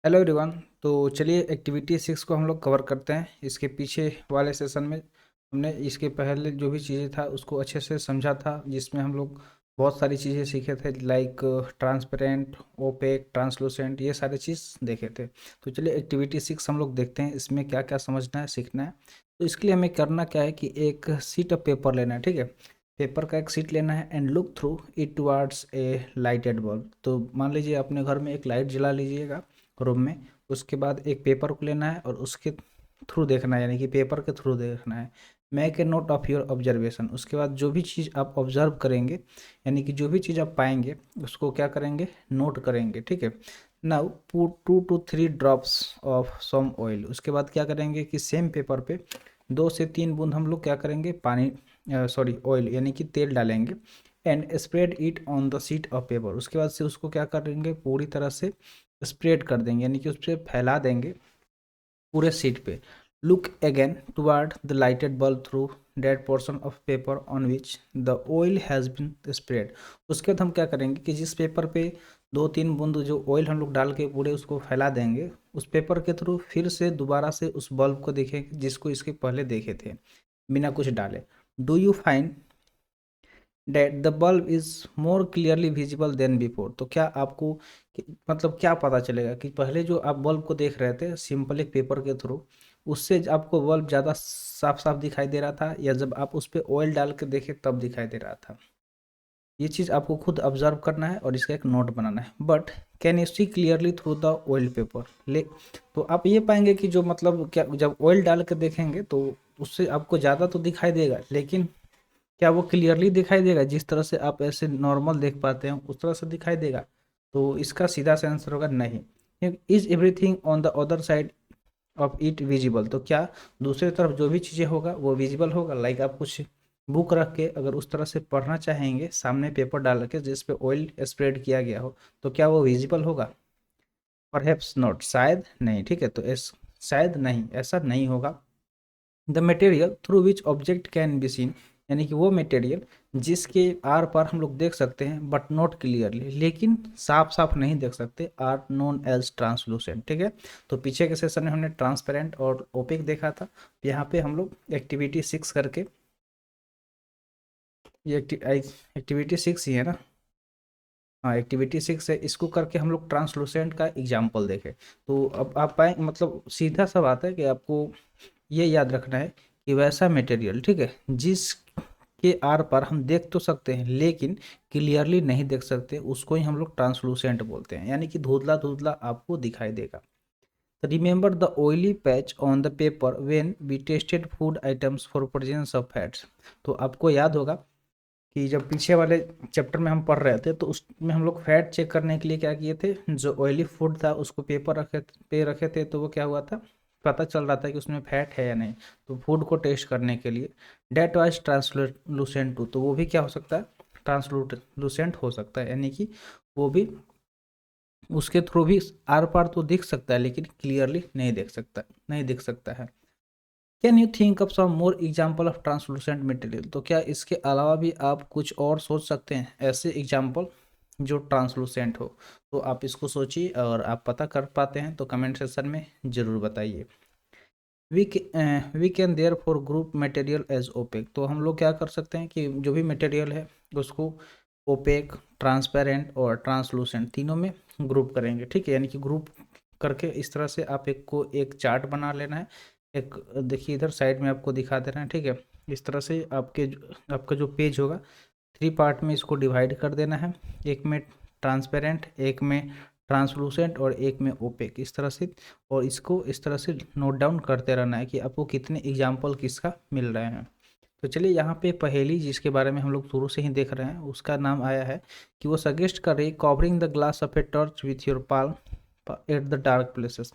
Hello everyone. तो चलिए activity 6 को हम लोग कवर करते हैं। इसके पीछे वाले सेशन में हमने इसके पहले जो भी चीज़ें था उसको अच्छे से समझा था, जिसमें हम लोग बहुत सारी चीज़ें सीखे थे, लाइक ट्रांसपेरेंट, ओपेक, ट्रांसलूसेंट, ये सारी चीज़ देखे थे। तो चलिए एक्टिविटी 6 हम लोग देखते हैं इसमें क्या क्या समझना है, सीखना है। तो इसके लिए हमें करना क्या है कि एक शीट ऑफ पेपर लेना है, ठीक है। पेपर का एक शीट लेना है and look through it towards a lighted bulb. तो मान लीजिए अपने घर में एक लाइट जला लीजिएगा रूम में। उसके बाद एक पेपर को लेना है और उसके थ्रू देखना है, यानी कि पेपर के थ्रू देखना है। Make a note of your observation. उसके बाद जो भी चीज़ आप ऑब्जर्व करेंगे, यानी कि जो भी चीज़ आप पाएंगे उसको क्या करेंगे, नोट करेंगे, ठीक है। Now put 2 to 3 drops of some oil. उसके बाद क्या करेंगे कि सेम पेपर पे 2 से 3 बूंद हम लोग क्या करेंगे, पानी सॉरी ऑयल यानी कि तेल डालेंगे and spread it on the sheet of paper. उसके बाद से उसको क्या करेंगे, पूरी तरह से स्प्रेड कर देंगे, यानी कि उस पर फैला देंगे पूरे शीट पे। Look again toward the lighted bulb through that portion of paper on which the oil has been spread. उसके बाद हम क्या करेंगे कि जिस पेपर पे 2-3 बूंद जो ऑयल हम लोग डाल के पूरे उसको फैला देंगे, उस पेपर के थ्रू फिर से दोबारा से उस बल्ब को देखेंगे जिसको इसके पहले देखे थे बिना कुछ डाले। Do you find that the bulb is more clearly visible than before. तो क्या आपको मतलब क्या पता चलेगा कि पहले जो आप बल्ब को देख रहे थे सिंपल एक पेपर के थ्रू, उससे आपको बल्ब ज़्यादा साफ साफ दिखाई दे रहा था, या जब आप उस पर ऑयल डाल के देखे तब दिखाई दे रहा था। ये चीज़ आपको खुद ऑब्जर्व करना है और इसका एक नोट बनाना है। But can you see clearly through the oil paper ले। तो आप ये पाएंगे कि जो मतलब क्या जब ऑयल डाल के देखेंगे तो उससे आपको ज़्यादा तो दिखाई देगा, लेकिन क्या वो क्लियरली दिखाई देगा जिस तरह से आप ऐसे नॉर्मल देख पाते हैं उस तरह से दिखाई देगा? तो इसका सीधा सा आंसर होगा नहीं। Is everything on the other side of it visible. तो क्या दूसरी तरफ जो भी चीज़ें होगा वो विजिबल होगा? लाइक आप कुछ बुक रख के अगर उस तरह से पढ़ना चाहेंगे सामने पेपर डाल के जिस पे ऑयल स्प्रेड किया गया हो, तो क्या वो विजिबल होगा? परहैप्स नॉट, शायद नहीं, ठीक है। तो शायद नहीं, ऐसा नहीं होगा। The material through which object can be seen, यानी कि वो मटेरियल जिसके आर पार हम लोग देख सकते हैं बट नॉट क्लियरली, लेकिन साफ साफ नहीं देख सकते, आर नोन एज ट्रांसलूसेंट, ठीक है। तो पीछे के सेशन में हमने ट्रांसपेरेंट और ओपेक देखा था। यहाँ पे हम लोग एक्टिविटी 6 करके, ये एक्टिविटी 6 ही है ना? हाँ एक्टिविटी 6 है, इसको करके हम लोग ट्रांसलूसेंट का एग्जाम्पल देखे। तो अब आप पाए मतलब सीधा सा बात है कि आपको ये याद रखना है कि वैसा मटेरियल, ठीक है, जिस के आर पार हम देख तो सकते हैं लेकिन क्लियरली नहीं देख सकते, उसको ही हम लोग ट्रांसलूसेंट बोलते हैं, यानी कि धुंधला धुंधला आपको दिखाई देगा। तो remember the oily patch on the paper when we tested food items for presence of fats. तो आपको याद होगा कि जब पीछे वाले चैप्टर में हम पढ़ रहे थे तो उसमें हम लोग फैट चेक करने के लिए क्या किए थे, जो ऑयली फूड था उसको पेपर रखे थे, तो वो क्या हुआ था, पता चल रहा था कि उसमें फैट है या नहीं। तो फूड को टेस्ट करने के लिए डेट वाज ट्रांसलूसेंट टू, तो वो भी क्या हो सकता है, ट्रांसलूसेंट हो सकता है, यानी कि वो भी उसके थ्रू भी आर पार तो दिख सकता है लेकिन क्लियरली नहीं दिख सकता है। Can you think of some more example of translucent material. तो क्या इसके अलावा भी आप कुछ और सोच सकते हैं ऐसे एग्जाम्पल जो ट्रांसलूसेंट हो? तो आप इसको सोचिए और आप पता कर पाते हैं तो कमेंट सेक्शन में ज़रूर बताइए। We can therefore group material as opaque. तो हम लोग क्या कर सकते हैं कि जो भी मटेरियल है उसको ओपेक, ट्रांसपेरेंट और ट्रांसलूसेंट तीनों में ग्रुप करेंगे, ठीक है। यानी कि ग्रुप करके इस तरह से आप एक चार्ट बना लेना है। एक देखिए इधर साइड में आपको दिखा दे रहे हैं, ठीक है। इस तरह से आपका जो पेज होगा 3 पार्ट में इसको डिवाइड कर देना है, एक में ट्रांसपेरेंट, एक में ट्रांसलूसेंट और एक में ओपेक, इस तरह से। और इसको इस तरह से नोट डाउन करते रहना है कि आपको कितने एग्जाम्पल किसका मिल रहे हैं। तो चलिए यहाँ पे पहेली जिसके बारे में हम लोग शुरू से ही देख रहे हैं उसका नाम आया है कि वो सजेस्ट कर रही है covering the glass of a torch with your palm at the dark places.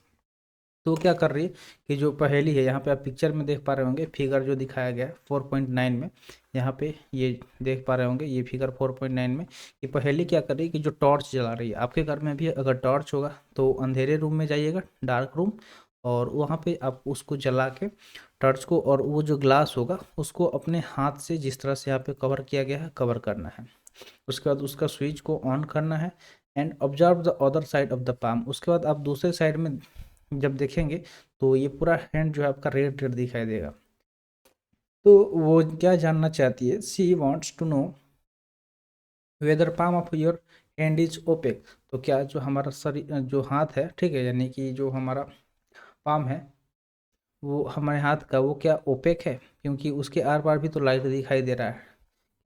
तो क्या कर रही है कि जो पहेली है यहाँ पे आप पिक्चर में देख पा रहे होंगे, फिगर जो दिखाया गया है 4.9 में, यहाँ पे ये देख पा रहे होंगे ये फिगर 4.9 में। ये पहेली क्या कर रही है कि जो टॉर्च जला रही है, आपके घर में भी अगर टॉर्च होगा तो अंधेरे रूम में जाइएगा, डार्क रूम, और वहाँ पे आप उसको जला के टॉर्च को, और वो जो ग्लास होगा उसको अपने हाथ से जिस तरह से यहाँ पे कवर किया गया है कवर करना है। उसके बाद उसका स्विच को ऑन करना है and observe the other side of the palm. उसके बाद आप दूसरे साइड में जब देखेंगे तो ये पूरा हैंड जो है आपका रेड रेड दिखाई देगा। तो वो क्या जानना चाहती है, she wants to know whether palm of your hand is opaque. तो क्या जो हमारा शरीर जो हाथ है, ठीक है, यानी कि जो हमारा पाम है वो हमारे हाथ का वो क्या ओपेक है, क्योंकि उसके आर पार भी तो लाइट दिखाई दे रहा है।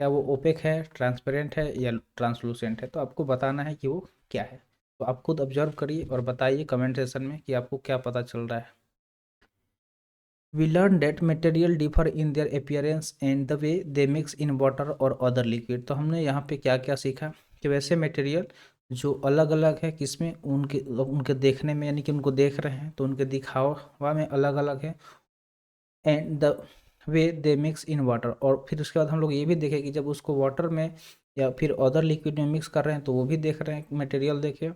क्या वो ओपेक है, ट्रांसपेरेंट है या ट्रांसलूसेंट है, तो आपको बताना है कि वो क्या है। तो आप खुद ऑब्जर्व करिए और बताइए कमेंट सेक्शन में कि आपको क्या पता चल रहा है। We learn that material differ in their appearance and the way they mix in water or other liquid। तो हमने यहाँ पे क्या क्या सीखा कि वैसे मटेरियल जो अलग अलग है किसमें, उनके उनके देखने में, यानी कि उनको देख रहे हैं तो उनके दिखावा में अलग अलग है, and the way they mix in water. और फिर उसके बाद हम लोग ये भी देखें कि जब उसको वाटर में या फिर अदर लिक्विड में मिक्स कर रहे हैं तो वो भी देख रहे हैं मटेरियल देखे।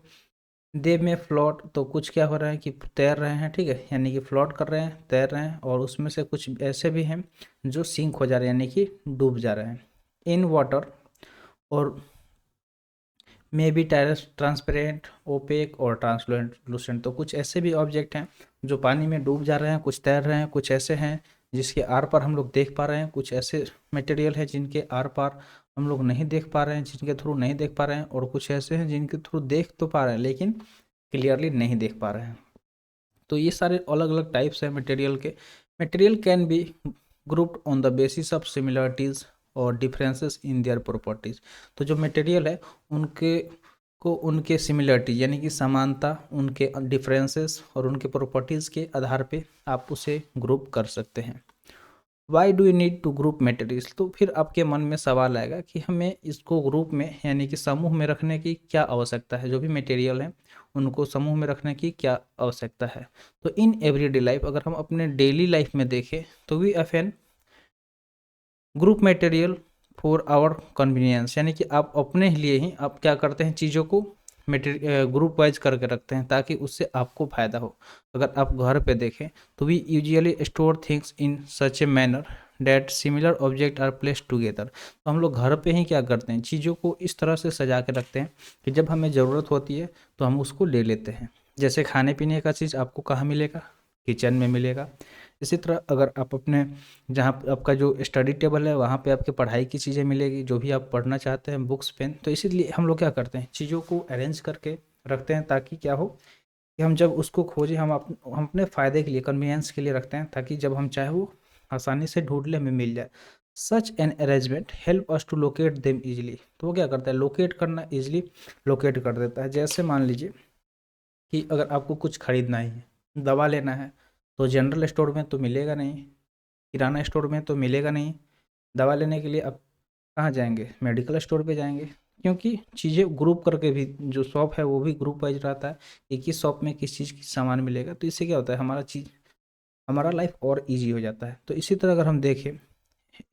दे में फ्लोट, तो कुछ क्या हो रहा है कि तैर रहे हैं, ठीक है, यानी कि फ्लोट कर रहे हैं, तैर रहे हैं, और उसमें से कुछ ऐसे भी हैं जो सिंक हो जा रहे हैं, यानी कि डूब जा रहे हैं इन वाटर, और मे बी ट्रांसपेरेंट, ओपेक और ट्रांसलूसेंट। तो कुछ ऐसे भी ऑब्जेक्ट हैं जो पानी में डूब जा रहे हैं, कुछ तैर रहे हैं, कुछ ऐसे हैं जिसके आर पार हम लोग देख पा रहे हैं, कुछ ऐसे मटेरियल हैं जिनके आर पार हम लोग नहीं देख पा रहे हैं, जिनके थ्रू नहीं देख पा रहे हैं, और कुछ ऐसे हैं जिनके थ्रू देख तो पा रहे हैं लेकिन क्लियरली नहीं देख पा रहे हैं। तो ये सारे अलग अलग टाइप्स हैं मटेरियल के। Material can be grouped on the basis of similarities और डिफरेंसेस इन देयर प्रॉपर्टीज़। तो जो मटेरियल है उनके को उनके सिमिलरिटी यानी कि समानता, उनके डिफरेंसेस और उनके प्रॉपर्टीज़ के आधार पे आप उसे ग्रुप कर सकते हैं। Why do you need to group materials. तो फिर आपके मन में सवाल आएगा कि हमें इसको ग्रुप में यानी कि समूह में रखने की क्या आवश्यकता है, जो भी मटेरियल है उनको समूह में रखने की क्या आवश्यकता है। तो इन एवरीडे लाइफ, अगर हम अपने डेली लाइफ में देखें तो we often group material for our convenience, यानी कि आप अपने लिए ही आप क्या करते हैं, चीज़ों को ग्रुप वाइज करके रखते हैं ताकि उससे आपको फ़ायदा हो। अगर आप घर पे देखें तो we usually store things in such a manner that similar object are placed together. तो हम लोग घर पे ही क्या करते हैं, चीज़ों को इस तरह से सजा के रखते हैं कि जब हमें ज़रूरत होती है तो हम उसको ले लेते हैं। जैसे खाने पीने का चीज़ आपको कहाँ मिलेगा, किचन में मिलेगा। इसी तरह अगर आप अपने जहाँ पे आपका जो स्टडी टेबल है वहाँ पे आपके पढ़ाई की चीज़ें मिलेगी, जो भी आप पढ़ना चाहते हैं, बुक्स पेन। तो इसीलिए हम लोग क्या करते हैं, चीज़ों को अरेंज करके रखते हैं ताकि क्या हो कि हम जब उसको खोजें हम अपने फ़ायदे के लिए, कन्वीनियंस के लिए रखते हैं, ताकि जब हम चाहे वो आसानी से ढूंढ ले, हमें मिल जाए। Such an arrangement help us to locate them easily. तो वो क्या करता है, लोकेट करना, ईजिली लोकेट कर देता है। जैसे मान लीजिए कि अगर आपको कुछ खरीदना ही है, दवा लेना है, तो जनरल स्टोर में तो मिलेगा नहीं, किराना स्टोर में तो मिलेगा नहीं। दवा लेने के लिए आप कहाँ जाएंगे, मेडिकल स्टोर पे जाएंगे, क्योंकि चीज़ें ग्रुप करके भी जो शॉप है वो भी ग्रुप वाइज रहता है, एक ही शॉप में किस चीज़ की सामान मिलेगा। तो इससे क्या होता है, हमारा लाइफ और इजी हो जाता है। तो इसी तरह अगर हम देखें,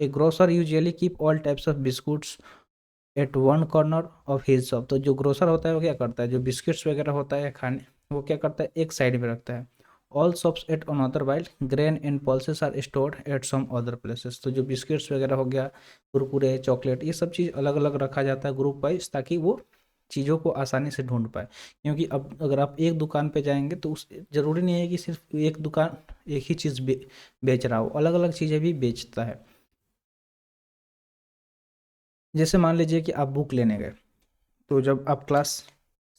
a grocer usually keep all types of biscuits at one corner of his shop. तो जो ग्रोसर होता है वो क्या करता है, जो बिस्किट्स वगैरह होता है खाने, वो क्या करता है, एक साइड में रखता है। All shops at another, while grain and pulses are stored at some other places. तो जो बिस्किट्स वगैरह हो गया, कुरकुरे, चॉकलेट, ये सब चीज़ अलग अलग रखा जाता है ग्रुप वाइज, ताकि वो चीज़ों को आसानी से ढूंढ पाए। क्योंकि अब अगर आप एक दुकान पे जाएंगे तो उस ज़रूरी नहीं है कि सिर्फ एक दुकान एक ही चीज़ बेच रहा हो, अलग अलग चीज़ें भी बेचता है। जैसे मान लीजिए कि आप बुक लेने गए, तो जब आप क्लास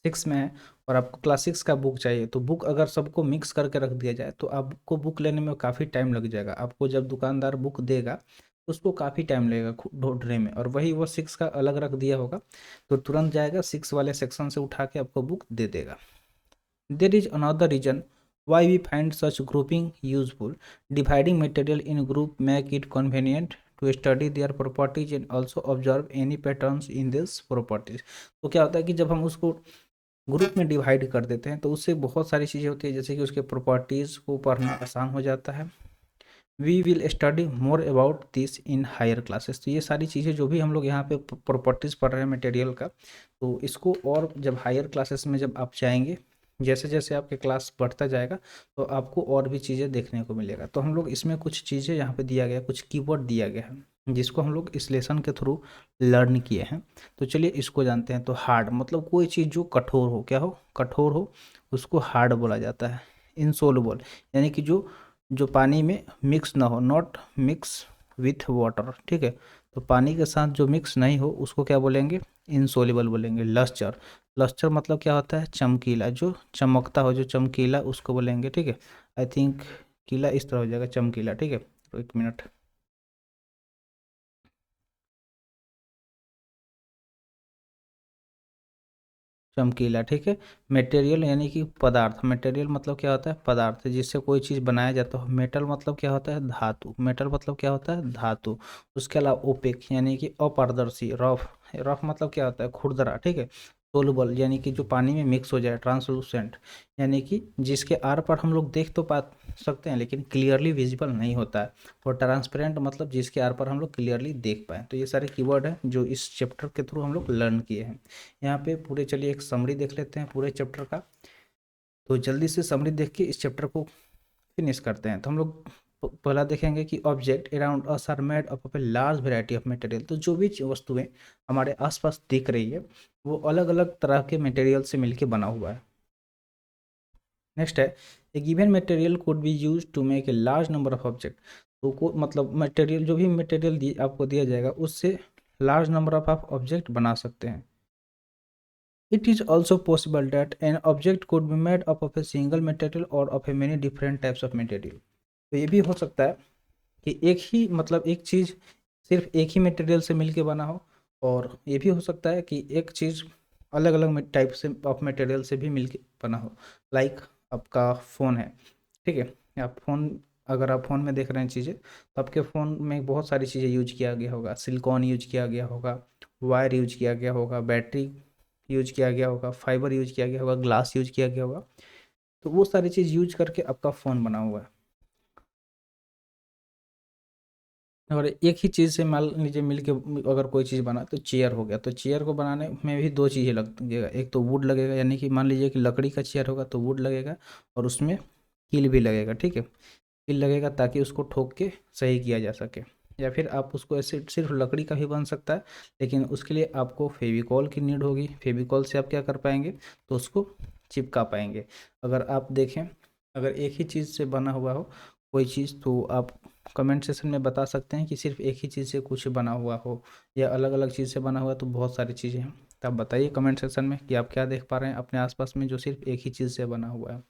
6 में हैं और आपको क्लास 6 का बुक चाहिए, तो बुक अगर सबको मिक्स करके रख दिया जाए तो आपको बुक लेने में काफ़ी टाइम लग जाएगा। आपको जब दुकानदार बुक देगा तो उसको काफ़ी टाइम लगेगा ढूंढने में, और वही वो 6 का अलग रख दिया होगा तो तुरंत जाएगा 6 वाले सेक्शन से उठा के आपको बुक दे देगा। There is another reason why we find such grouping useful. Dividing material in group make it convenient to study their properties and also observe any patterns in this properties. तो क्या होता है कि जब हम उसको ग्रुप में डिवाइड कर देते हैं तो उससे बहुत सारी चीज़ें होती है, जैसे कि उसके प्रॉपर्टीज़ को पढ़ना आसान हो जाता है। We will study more about this in higher classes. तो ये सारी चीज़ें जो भी हम लोग यहाँ पे प्रॉपर्टीज़ पढ़ रहे हैं मटेरियल का, तो इसको और जब हायर क्लासेस में जब आप जाएंगे, जैसे जैसे आपके क्लास बढ़ता जाएगा तो आपको और भी चीज़ें देखने को मिलेगा। तो हम लोग इसमें कुछ चीज़ें यहाँ पे दिया गया, कुछ कीवर्ड दिया गया है। जिसको हम लोग इस लेसन के थ्रू लर्न किए हैं। तो चलिए इसको जानते हैं। तो हार्ड मतलब कोई चीज़ जो कठोर हो, क्या हो, कठोर हो, उसको हार्ड बोला जाता है। इनसोलुबल यानी कि जो जो पानी में मिक्स ना हो, नॉट मिक्स विथ वाटर, ठीक है। तो पानी के साथ जो मिक्स नहीं हो उसको क्या बोलेंगे, इनसोल्युबल बोलेंगे। लस्टर, लस्टर मतलब क्या होता है, चमकीला, जो चमकता हो, जो चमकीला, उसको बोलेंगे, ठीक है। आई थिंक कीला इस तरह हो जाएगा, चमकीला, ठीक है। तो 1 मिनट, चमकीला, ठीक है। मटेरियल यानी कि पदार्थ, मटेरियल मतलब क्या होता है, पदार्थ जिससे कोई चीज़ बनाया जाता हो। मेटल मतलब क्या होता है, धातु, मेटल मतलब क्या होता है, धातु। उसके अलावा ओपेक यानी कि अपारदर्शी। रफ, रफ मतलब क्या होता है, खुरदरा, ठीक है। सोलुबल यानी कि जो पानी में मिक्स हो जाए। ट्रांसलूसेंट यानी कि जिसके आर पार हम लोग देख तो पा सकते हैं लेकिन क्लियरली विजिबल नहीं होता है। और ट्रांसपेरेंट मतलब जिसके आर पार हम लोग क्लियरली देख पाएँ। तो ये सारे कीवर्ड हैं जो इस चैप्टर के थ्रू हम लोग लर्न किए हैं। यहाँ पे पूरे, चलिए एक समरी देख लेते हैं पूरे चैप्टर का। तो जल्दी से समरी देख के इस चैप्टर को फिनिश करते हैं। तो हम लोग पहला देखेंगे कि object around us are made up of a large variety of material. तो जो भी वस्तुएं हमारे आसपास दिख रही है वो अलग अलग तरह के मटेरियल से मिलके बना हुआ है। नेक्स्ट है, a given material could be use to make a large number of object. तो को मतलब मटेरियल, जो भी मटेरियल आपको दिया जाएगा उससे लार्ज नंबर ऑफ आप ऑब्जेक्ट बना सकते हैं। It is also possible that an object could be made up of a single material or of a many different types of material। तो ये भी हो सकता है कि एक ही मतलब एक चीज़ सिर्फ एक ही मटेरियल से मिलके बना हो, और ये भी हो सकता है कि एक चीज़ अलग अलग टाइप से ऑफ मटेरियल से भी मिलके बना हो। लाइक आपका फ़ोन है, ठीक है। आप फ़ोन, अगर आप फ़ोन में देख रहे हैं चीज़ें, तो आपके फ़ोन में बहुत सारी चीज़ें यूज किया गया होगा। सिलिकॉन यूज किया गया होगा, वायर यूज किया गया होगा, बैटरी यूज किया गया होगा, फाइबर यूज किया गया होगा, ग्लास यूज किया गया होगा। तो वो सारी चीज़ यूज करके आपका फ़ोन बना हुआ है। और एक ही चीज़ से मान लीजिए मिल के अगर कोई चीज़ बना, तो चेयर हो गया। तो चेयर को बनाने में भी दो चीज़ें लगेगा, एक तो वुड लगेगा, यानी कि मान लीजिए कि लकड़ी का चेयर होगा तो वुड लगेगा, और उसमें कील भी लगेगा, ठीक है। कील लगेगा ताकि उसको ठोक के सही किया जा सके। या फिर आप उसको ऐसे सिर्फ लकड़ी का भी बन सकता है, लेकिन उसके लिए आपको फेविकॉल की नीड होगी। फेविकॉल से आप क्या कर पाएंगे, तो उसको चिपका पाएंगे। अगर आप देखें, अगर एक ही चीज़ से बना हुआ हो कोई चीज़, तो आप कमेंट सेक्शन में बता सकते हैं कि सिर्फ एक ही चीज़ से कुछ बना हुआ हो या अलग अलग चीज़ से बना हुआ। तो बहुत सारी चीज़ें हैं, तो आप बताइए कमेंट सेक्शन में कि आप क्या देख पा रहे हैं अपने आसपास में जो सिर्फ एक ही चीज़ से बना हुआ है।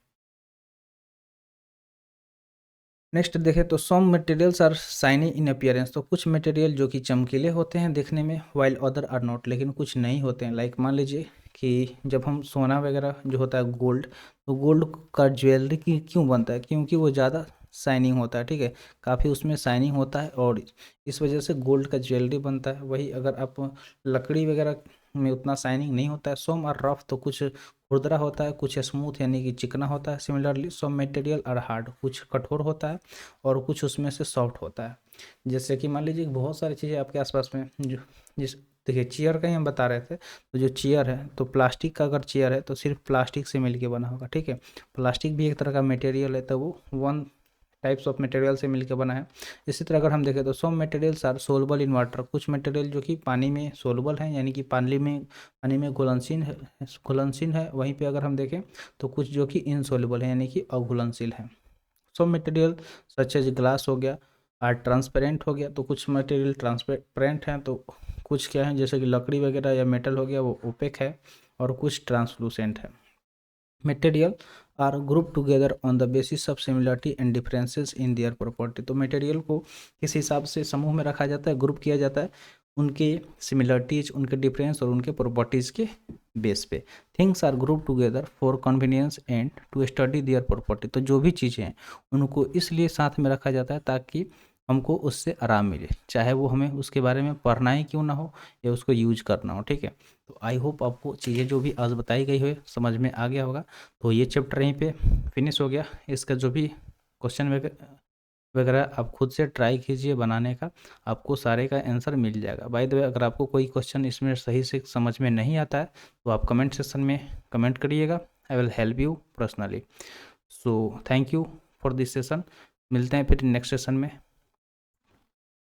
नेक्स्ट देखें तो some materials are shiny in appearance. तो कुछ मटेरियल जो कि चमकीले होते हैं देखने में, वाइल अदर आर नॉट, लेकिन कुछ नहीं होते हैं। लाइक मान लीजिए कि जब हम सोना वगैरह जो होता है गोल्ड, तो गोल्ड का ज्वेलरी की क्यों बनता है, क्योंकि वो ज़्यादा शाइनिंग होता है, ठीक है। काफ़ी उसमें शाइनिंग होता है और इस वजह से गोल्ड का ज्वेलरी बनता है। वही अगर आप लकड़ी वगैरह में उतना शाइनिंग नहीं होता है, सम आर रफ, तो कुछ खुरदरा होता है, कुछ स्मूथ यानी कि चिकना होता है। Similarly some material are hard, कुछ कठोर होता है और कुछ उसमें से सॉफ्ट होता है। जैसे कि मान लीजिए बहुत सारी चीज़ें आपके आसपास में जो जिस देखिए चेयर का ही हम बता रहे थे। तो जो चेयर है, तो प्लास्टिक का अगर चेयर है तो सिर्फ प्लास्टिक से मिलके बना होगा, ठीक है। प्लास्टिक भी एक तरह का मटेरियल है, तो वो वन टाइप्स ऑफ मटेरियल से मिलकर बना है। इसी तरह अगर हम देखें तो some materials are soluble in water. कुछ मटेरियल जो कि पानी में सोलबल है, यानी कि पानी में घुलनशील है। वहीं पे अगर हम देखें तो कुछ जो कि इनसोल्युबल है, यानी कि अघुलनशील है। Some material such as glass हो गया, और ट्रांसपेरेंट हो गया। तो कुछ मटेरियल ट्रांसपेरेंट हैं, तो कुछ क्या है जैसे कि लकड़ी वगैरह या मेटल हो गया वो ओपेक है, और कुछ ट्रांसलूसेंट है। Material are group together on the basis of similarity and differences in their property. तो मटेरियल को किस हिसाब से समूह में रखा जाता है, ग्रुप किया जाता है उनके सिमिलरिटीज, उनके डिफरेंस और उनके प्रॉपर्टीज़ के बेस पे। Things are group together for convenience and to study their property. तो जो भी चीज़ें हैं उनको इसलिए साथ में रखा जाता है ताकि हमको उससे आराम मिले, चाहे वो हमें उसके बारे में पढ़ना ही क्यों ना हो या उसको यूज करना हो, ठीक है। तो आई होप आपको चीज़ें जो भी आज बताई गई हो समझ में आ गया होगा। तो ये चैप्टर यहीं पे फिनिश हो गया। इसका जो भी क्वेश्चन वगैरह आप खुद से ट्राई कीजिए बनाने का, आपको सारे का आंसर मिल जाएगा। बाय द वे, अगर आपको कोई क्वेश्चन इसमें सही से समझ में नहीं आता है तो आप कमेंट सेक्शन में कमेंट करिएगा, I will help you personally. So thank you for this session. मिलते हैं फिर नेक्स्ट सेशन में।